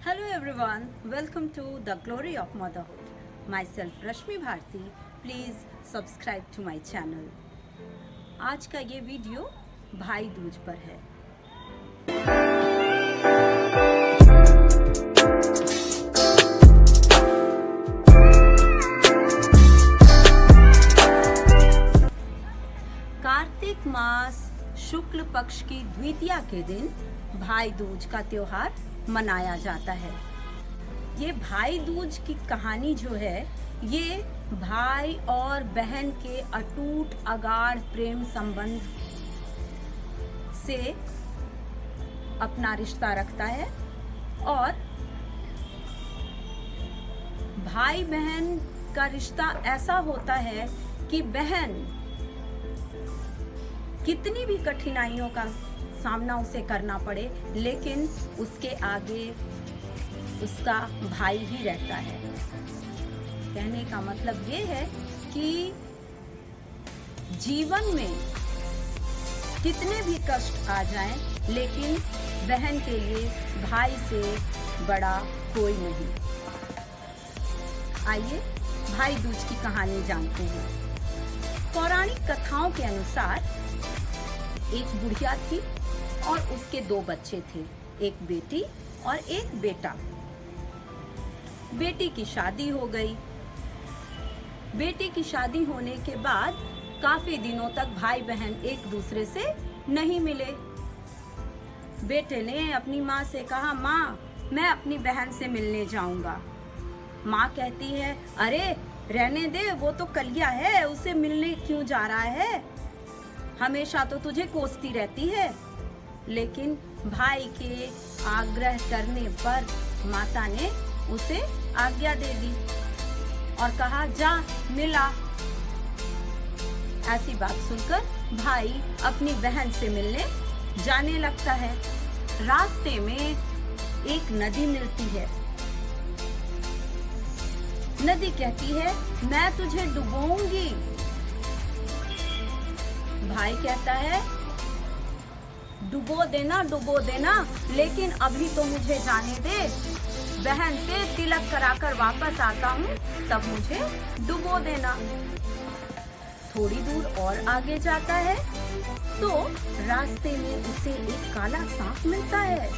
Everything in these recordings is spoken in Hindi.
Hello everyone, welcome to the glory of motherhood. Myself Rashmi Bharti, please subscribe to my channel. आज का ये वीडियो भाई दूज पर है। कार्तिक मास शुक्ल पक्ष की द्वितीया के दिन भाई दूज का त्योहार मनाया जाता है। ये भाई दूज की कहानी जो है ये भाई और बहन के अटूट अगाध प्रेम संबंध से अपना रिश्ता रखता है और भाई बहन का रिश्ता ऐसा होता है कि बहन कितनी भी कठिनाइयों का सामना उसे करना पड़े लेकिन उसके आगे उसका भाई ही रहता है। कहने का मतलब ये है कि जीवन में कितने भी कष्ट आ जाएं लेकिन बहन के लिए भाई से बड़ा कोई नहीं। आइए भाई दूज की कहानी जानते हैं। पौराणिक कथाओं के अनुसार एक बुढ़िया थी और उसके दो बच्चे थे, एक बेटी और एक बेटा। बेटी की शादी हो गई। बेटी की शादी होने के बाद काफी दिनों तक भाई बहन एक दूसरे से नहीं मिले। बेटे ने अपनी माँ से कहा, माँ मैं अपनी बहन से मिलने जाऊंगा। माँ कहती है, अरे रहने दे, वो तो कलिया है, उसे मिलने क्यों जा रहा है, हमेशा तो तुझे कोसती रहती है। लेकिन भाई के आग्रह करने पर माता ने उसे आज्ञा दे दी और कहा, जा मिला। ऐसी बात सुनकर भाई अपनी बहन से मिलने जाने लगता है। रास्ते में एक नदी मिलती है। नदी कहती है, मैं तुझे डुबोऊंगी। भाई कहता है, डुबो देना, लेकिन अभी तो मुझे जाने दे, बहन से तिलक कराकर वापस आता हूँ, तब मुझे डुबो देना। थोड़ी दूर और आगे जाता है तो रास्ते में उसे एक काला सांप मिलता है।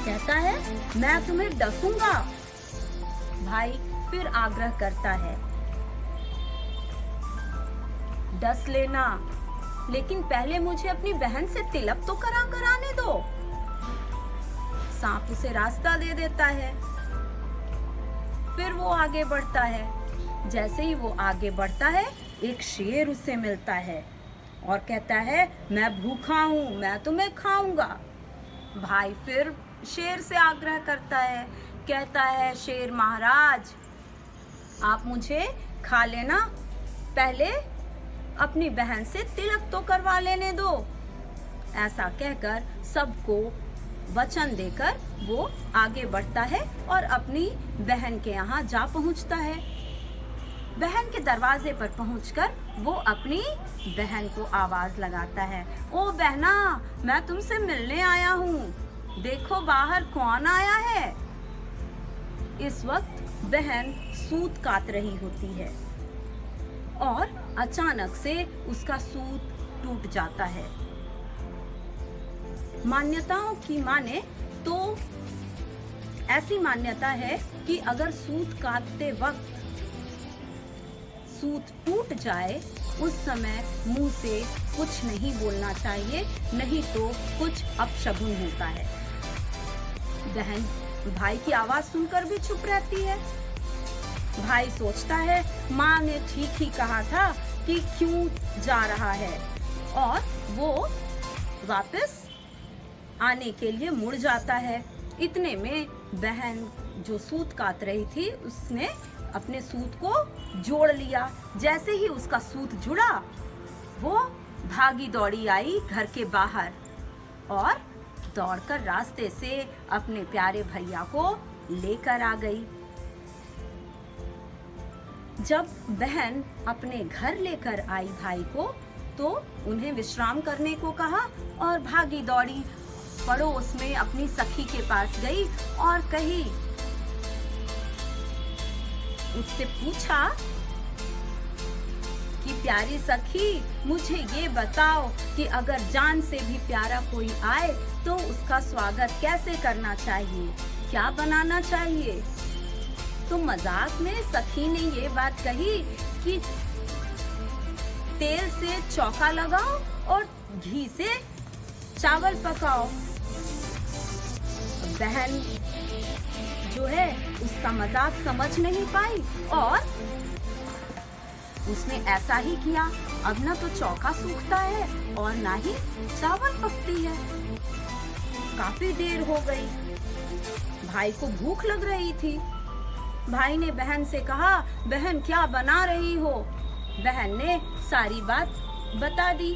कहता है, मैं तुम्हें डसूंगा। भाई फिर आग्रह करता है, डस लेना, लेकिन पहले मुझे अपनी बहन से तिलक तो कराने दो। सांप उसे रास्ता दे देता है। फिर वो आगे बढ़ता है। जैसे ही वो आगे बढ़ता है एक शेर उसे मिलता है और कहता है, मैं भूखा हूँ, मैं तुम्हें खाऊंगा। भाई फिर शेर से आग्रह करता है। कहता है, शेर महाराज आप मुझे खा लेना, पहले अपनी बहन से तिलक तो करवा लेने दो। ऐसा कहकर सबको वचन देकर वो आगे बढ़ता है और अपनी बहन के यहाँ जा पहुँचता है। बहन के दरवाजे पर पहुंचकर वो अपनी बहन को आवाज लगाता है, ओ बहना, मैं तुमसे मिलने आया हूँ, देखो बाहर कौन आया है। इस वक्त बहन सूत काट रही होती है और अचानक से उसका सूत टूट जाता है। मान्यताओं की माने तो ऐसी मान्यता है कि अगर सूत काटते वक्त सूत टूट जाए उस समय मुंह से कुछ नहीं बोलना चाहिए, नहीं तो कुछ अपशगुन होता है। बहन भाई की आवाज सुनकर भी चुप रहती है। भाई सोचता है, माँ ने ठीक ही कहा था कि क्यों जा रहा है, और वो वापस आने के लिए मुड़ जाता है। इतने में बहन जो सूत काट रही थी उसने अपने सूत को जोड़ लिया। जैसे ही उसका सूत जुड़ा वो भागी दौड़ी आई घर के बाहर और दौड़कर रास्ते से अपने प्यारे भैया को लेकर आ गई। जब बहन अपने घर लेकर आई भाई को तो उन्हें विश्राम करने को कहा और भागी दौड़ी पड़ोस में अपनी सखी के पास गई और कही, उससे पूछा कि प्यारी सखी, मुझे ये बताओ कि अगर जान से भी प्यारा कोई आए तो उसका स्वागत कैसे करना चाहिए, क्या बनाना चाहिए। तो मजाक में सखी ने ये बात कही कि तेल से चौका लगाओ और घी से चावल पकाओ। बहन जो है उसका मजाक समझ नहीं पाई और उसने ऐसा ही किया। अब ना तो चौका सूखता है और ना ही चावल पकती है। काफी देर हो गई, भाई को भूख लग रही थी। भाई ने बहन से कहा, बहन क्या बना रही हो। बहन ने सारी बात बता दी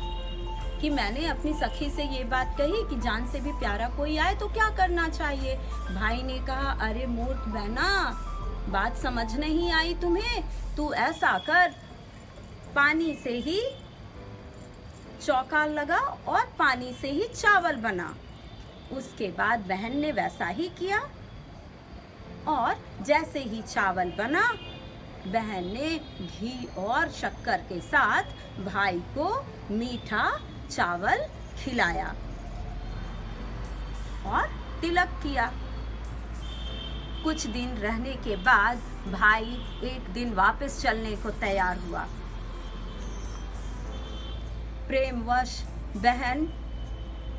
कि मैंने अपनी सखी से ये बात कही कि जान से भी प्यारा कोई आए तो क्या करना चाहिए। भाई ने कहा, अरे मूर्ख बहना, बात समझ नहीं आई तुम्हें, तू ऐसा कर, पानी से ही चौका लगा और पानी से ही चावल बना। उसके बाद बहन ने वैसा ही किया और जैसे ही चावल बना, बहन ने घी और शक्कर के साथ भाई को मीठा चावल खिलाया और तिलक किया। कुछ दिन रहने के बाद भाई एक दिन वापस चलने को तैयार हुआ। प्रेमवश बहन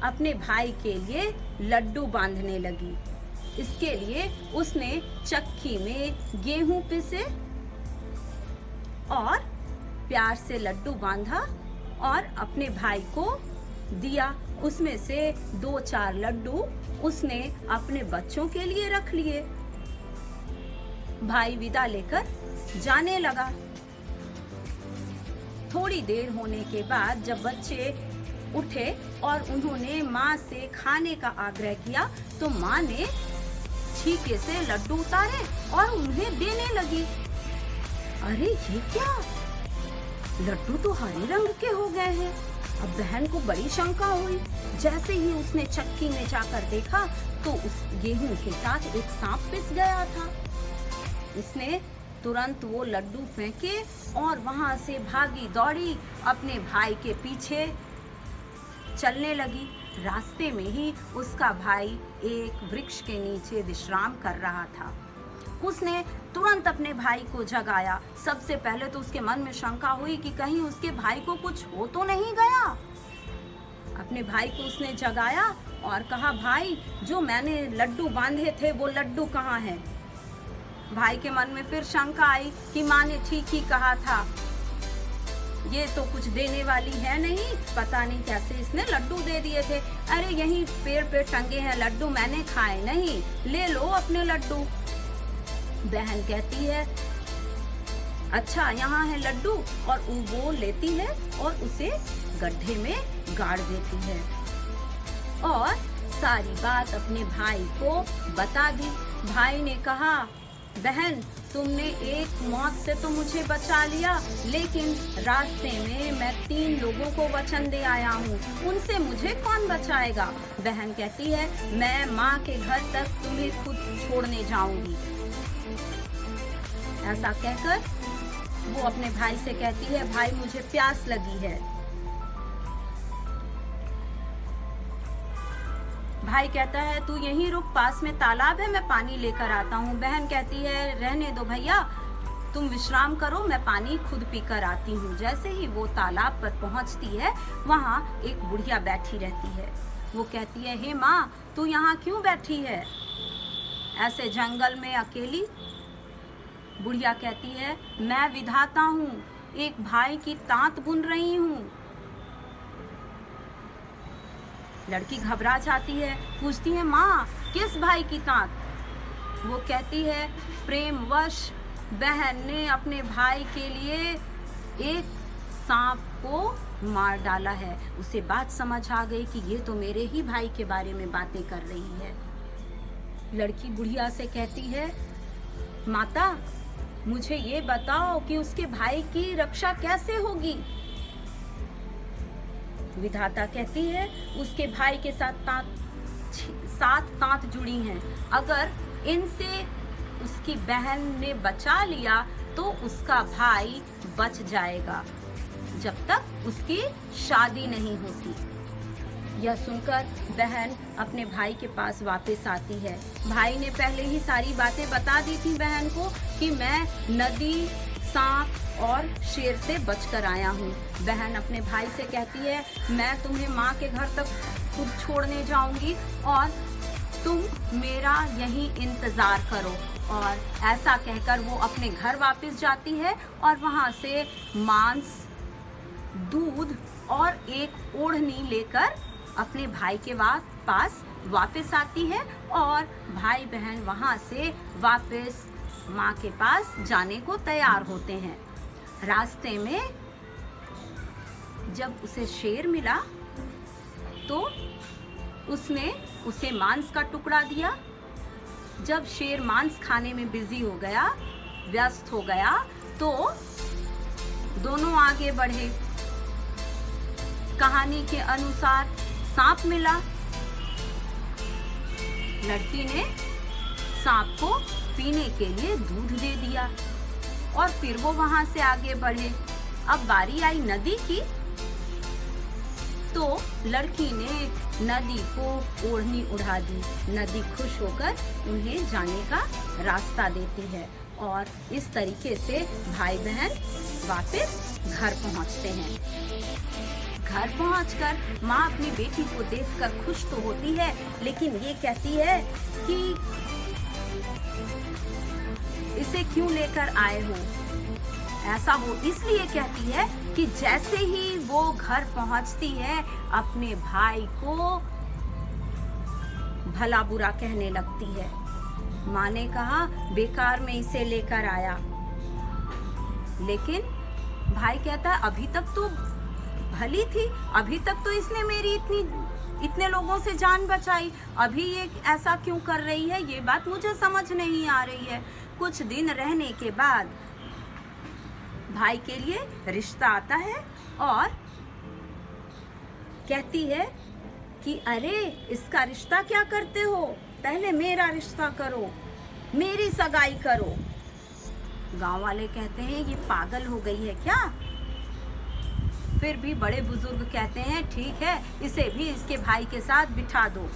अपने भाई के लिए लड्डू बांधने लगी। इसके लिए उसने चक्की में गेहूं पीसे और प्यार से लड्डू बांधा और अपने भाई को दिया। उसमें से 2-4 लड्डू उसने अपने बच्चों के लिए रख लिए। भाई विदा लेकर जाने लगा। थोड़ी देर होने के बाद जब बच्चे उठे और उन्होंने माँ से खाने का आग्रह किया तो माँ ने छीके से लड्डू उतारे और उन्हें देने लगी। अरे ये क्या, लड्डू तो हरे रंग के हो गए हैं। अब बहन को बड़ी शंका हुई। जैसे ही उसने चक्की में जाकर देखा तो उस गेहूं के साथ एक सांप पिस गया था। उसने तुरंत वो लड्डू फेंके और वहां से भागी दौड़ी अपने भाई के पीछे चलने लगी। रास्ते में ही उसका भाई एक वृक्ष के नीचे विश्राम कर रहा था। उसने तुरंत अपने भाई को जगाया। सबसे पहले तो उसके मन में शंका हुई कि कहीं उसके भाई को कुछ हो तो नहीं गया। अपने भाई को उसने जगाया और कहा, भाई जो मैंने लड्डू बांधे थे वो लड्डू कहाँ हैं? भाई के मन में फिर शंका आई कि माँ ने ठीक ही कहा था, ये तो कुछ देने वाली है नहीं, पता नहीं कैसे इसने लड्डू दे दिए थे। अरे यहीं पेड़ पे टंगे हैं लड्डू, मैंने खाए नहीं, ले लो अपने लड्डू। बहन कहती है, अच्छा यहाँ है लड्डू, और वो लेती है और उसे गड्ढे में गाड़ देती है और सारी बात अपने भाई को बता दी। भाई ने कहा, बहन तुमने एक मौत से तो मुझे बचा लिया, लेकिन रास्ते में मैं 3 लोगों को वचन दे आया हूँ, उनसे मुझे कौन बचाएगा? बहन कहती है, मैं माँ के घर तक तुम्हें खुद छोड़ने जाऊंगी। ऐसा कहकर वो अपने भाई से कहती है, भाई मुझे प्यास लगी है। भाई कहता है, तू यहीं रुक, पास में तालाब है, मैं पानी लेकर आता हूँ। बहन कहती है, रहने दो भैया, तुम विश्राम करो, मैं पानी खुद पीकर आती हूँ। जैसे ही वो तालाब पर पहुँचती है, वहाँ एक बुढ़िया बैठी रहती है। वो कहती है, हे माँ, तू यहाँ क्यों बैठी है ऐसे जंगल में अकेली? बुढ़िया कहती है, मैं विधाता हूँ, एक भाई की तांत बुन रही हूँ। लड़की घबरा जाती है, पूछती है, माँ किस भाई की तांत? वो कहती है, प्रेमवश बहन ने अपने भाई के लिए एक सांप को मार डाला है। उसे बात समझ आ गई कि ये तो मेरे ही भाई के बारे में बातें कर रही है। लड़की बुढ़िया से कहती है, माता मुझे ये बताओ कि उसके भाई की रक्षा कैसे होगी? विधाता कहती है, उसके भाई के साथ तांत 7 दांत जुड़ी हैं। अगर इनसे उसकी बहन ने बचा लिया तो उसका भाई बच जाएगा जब तक उसकी शादी नहीं होती। यह सुनकर बहन अपने भाई के पास वापस आती है। भाई ने पहले ही सारी बातें बता दी थी बहन को कि मैं नदी, सांप और शेर से बचकर आया हूँ। बहन अपने भाई से कहती है, मैं तुम्हें माँ के घर तक खुद छोड़ने जाऊंगी और तुम मेरा यहीं इंतजार करो। और ऐसा कहकर वो अपने घर वापस जाती है और वहाँ से मांस, दूध और एक ओढ़नी लेकर अपने भाई के पास वापस आती है और भाई बहन वहाँ से वापस माँ के पास जाने को तैयार होते हैं। रास्ते में जब उसे शेर मिला तो उसने उसे मांस का टुकड़ा दिया। जब शेर मांस खाने में बिजी हो गया, व्यस्त हो गया, तो दोनों आगे बढ़े। कहानी के अनुसार सांप मिला। लड़की ने सांप को पीने के लिए दूध दे दिया और फिर वो वहां से आगे बढ़े। अब बारी आई नदी की, तो लड़की ने नदी को ओढ़नी उड़ा दी। नदी खुश होकर उन्हें जाने का रास्ता देती है और इस तरीके से भाई बहन वापस घर पहुंचते हैं। घर पहुंचकर माँ अपनी बेटी को देखकर खुश तो होती है, लेकिन ये कहती है कि इसे क्यों लेकर आए हो। ऐसा वो इसलिए कहती है कि जैसे ही वो घर पहुंचती है अपने भाई को भला बुरा कहने लगती है। माँ ने कहा, बेकार में इसे लेकर आया। लेकिन भाई कहता है, अभी तक तो भली थी, अभी तक तो इसने मेरी इतने लोगों से जान बचाई, अभी ये ऐसा क्यों कर रही है, ये बात मुझे समझ नहीं आ रही है। कुछ दिन रहने के बाद भाई के लिए रिश्ता आता है और कहती है कि अरे इसका रिश्ता क्या करते हो, पहले मेरा रिश्ता करो, मेरी सगाई करो। गांव वाले कहते हैं ये पागल हो गई है क्या। फिर भी बड़े बुजुर्ग कहते हैं ठीक है, इसे भी इसके भाई के साथ बिठा दो।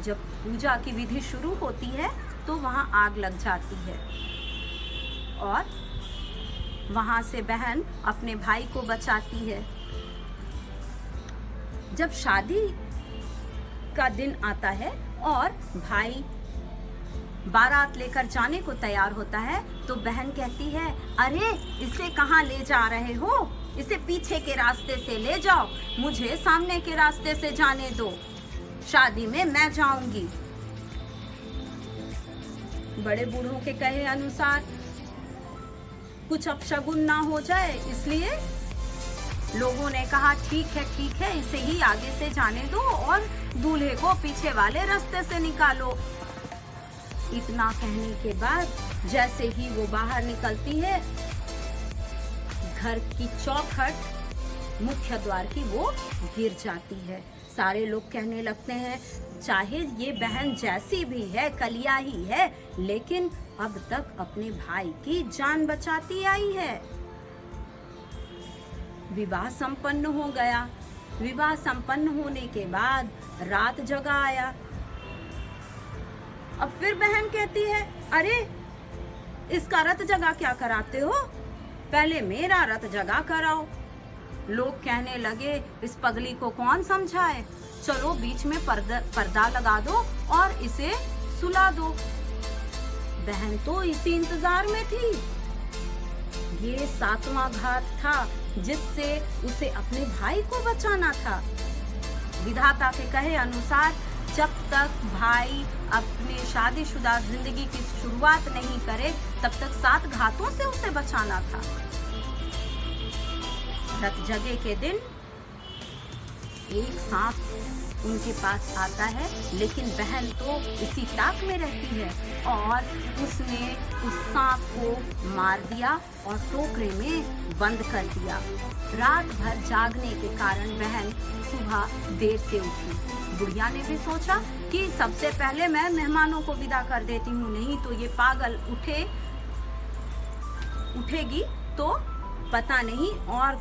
जब पूजा की विधि शुरू होती है तो वहां आग लग जाती है और वहां से बहन अपने भाई को बचाती है। जब शादी का दिन आता है और भाई बारात लेकर जाने को तैयार होता है तो बहन कहती है, अरे इसे कहाँ ले जा रहे हो, इसे पीछे के रास्ते से ले जाओ, मुझे सामने के रास्ते से जाने दो, शादी में मैं जाऊंगी। बड़े बूढ़ों के कहे अनुसार कुछ अपशगुन ना हो जाए, इसलिए लोगों ने कहा ठीक है इसे ही आगे से जाने दो और दूल्हे को पीछे वाले रास्ते से निकालो। इतना कहने के बाद जैसे ही वो बाहर निकलती है, घर की चौखट मुख्य द्वार की वो गिर जाती है। सारे लोग कहने लगते हैं चाहे ये बहन जैसी भी है, कलिया ही है, लेकिन अब तक अपने भाई की जान बचाती आई है। विवाह संपन्न हो गया। विवाह संपन्न होने के बाद रात जगा आया। अब फिर बहन कहती है, अरे इसका रत जगा क्या कराते हो, पहले मेरा रत जगा कराओ। लोग कहने लगे इस पगली को कौन समझाए, चलो बीच में पर्दा लगा दो और इसे सुला दो। बहन तो इसी इंतजार में थी। ये 7वां घात था जिससे उसे अपने भाई को बचाना था। विधाता के कहे अनुसार जब तक भाई अपने शादीशुदा जिंदगी की शुरुआत नहीं करे तब तक 7 घातों से उसे बचाना था। रत जगे के दिन एक सांप उनके पास आता है, लेकिन बहन तो इसी ताक में रहती है और उसने उस सांप को मार दिया और टोकरे में बंद कर दिया। रात भर जागने के कारण बहन सुबह देर से उठी। बुढ़िया ने भी सोचा कि सबसे पहले मैं मेहमानों को विदा कर देती हूँ, नहीं तो ये पागल उठेगी तो पता नहीं और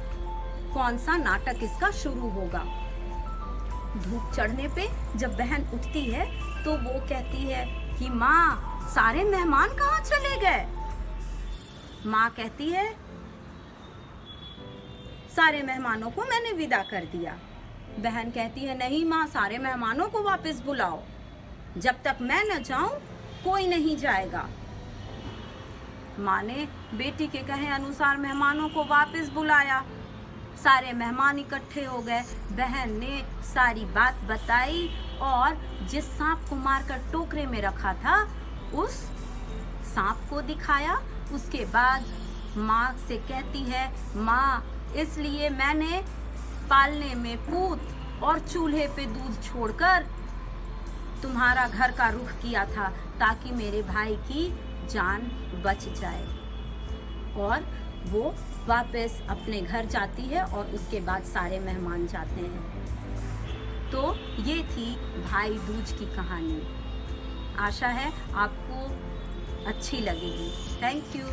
कौन सा नाटक इसका शुरू होगा। धूप चढ़ने पे जब बहन उठती है तो वो कहती है कि माँ, सारे मेहमान कहाँ चले गए? माँ कहती है, सारे मेहमानों को मैंने विदा कर दिया। बहन कहती है, नहीं माँ, सारे मेहमानों को वापस बुलाओ, जब तक मैं न जाऊं कोई नहीं जाएगा। माँ ने बेटी के कहे अनुसार मेहमानों को वापस बुलाया। सारे मेहमान इकट्ठे हो गए। बहन ने सारी बात बताई और जिस सांप को मारकर टोकरे में रखा था उस सांप को दिखाया। उसके बाद माँ से कहती है, माँ, इसलिए मैंने पालने में पूत और चूल्हे पे दूध छोड़कर तुम्हारा घर का रुख किया था ताकि मेरे भाई की जान बच जाए। और वो वापस अपने घर जाती है और उसके बाद सारे मेहमान जाते हैं। तो ये थी भाई दूज की कहानी। आशा है आपको अच्छी लगेगी। Thank you.